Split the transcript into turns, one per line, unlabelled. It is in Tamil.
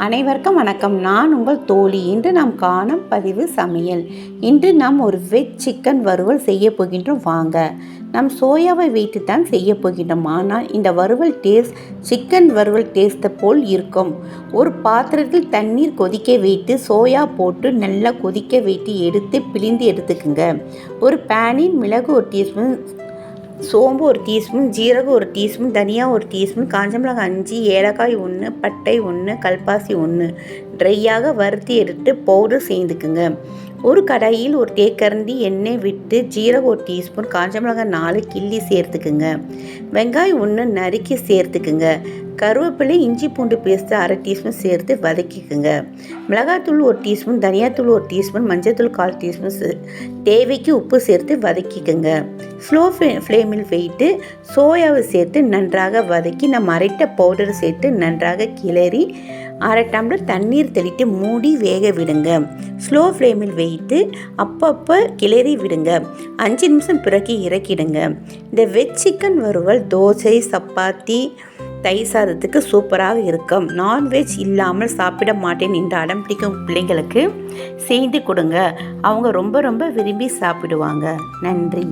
அனைவருக்கும் வணக்கம். நான் உங்கள் தோழி. இன்று நாம் காணும் பதிவு சமையல். இன்று நாம் ஒரு வெஜ் சிக்கன் வறுவல் செய்ய போகின்றோம். வாங்க, நாம் சோயாவை வைத்து தான் செய்ய போகின்றோம். ஆனால் இந்த வறுவல் டேஸ்ட் சிக்கன் வறுவல் டேஸ்ட்டை போல் இருக்கும். ஒரு பாத்திரத்தில் தண்ணீர் கொதிக்க வைத்து சோயா போட்டு நல்லா கொதிக்க வைத்து எடுத்து பிழிந்து எடுத்துக்குங்க. ஒரு பேனில் மிளகு 1 டீஸ்பூன், சோம்பு 1 டீஸ்பூன், ஜீரகம் 1 டீஸ்பூன், தனியா 1 டீஸ்பூன், காஞ்ச மிளகாய் 5, ஏலக்காய் 1, பட்டை 1, கல்பாசி 1 ட்ரையாக வறுத்து எடுத்து பவுடர் சேர்ந்துக்குங்க. ஒரு கடாயில் ஒரு தேக்கரண்டி எண்ணெய் விட்டு ஜீரகம் 1 டீஸ்பூன், காஞ்ச மிளகாய் 4 கிள்ளி சேர்த்துக்குங்க. வெங்காயம் 1 நறுக்கி சேர்த்துக்குங்க. கருவேப்பிலை, இஞ்சி பூண்டு பேஸ்ட்டு 1/2 டீஸ்பூன் சேர்த்து வதக்கிக்குங்க. மிளகாய்த்தூள் 1 டீஸ்பூன், தனியாத்தூள் 1 டீஸ்பூன், மஞ்சள்தூள் 1/4 டீஸ்பூன், தேவைக்கு உப்பு சேர்த்து வதக்கிக்குங்க. ஸ்லோ ஃப்ளேமில் வைத்து சோயாவை சேர்த்து நன்றாக வதக்கி நம்ம அரைத்த பவுடர் சேர்த்து நன்றாக கிளறி 1/2 டம்ளர் தண்ணீர் தெளித்து மூடி வேக விடுங்க. ஸ்லோ ஃப்ளேமில் வைத்து அப்பப்போ கிளறி விடுங்க. 5 நிமிஷம் பிறகு இறக்கிடுங்க. இந்த வெஜ் சிக்கன் வறுவல் தோசை, சப்பாத்தி, தயிர் சாதத்துக்கு சூப்பராக இருக்கும். நான்வெஜ் இல்லாமல் சாப்பிட மாட்டேன் என்று அடம் பிடிக்கும் பிள்ளைங்களுக்கு செய்து கொடுங்க. அவங்க ரொம்ப விரும்பி சாப்பிடுவாங்க. நன்றி.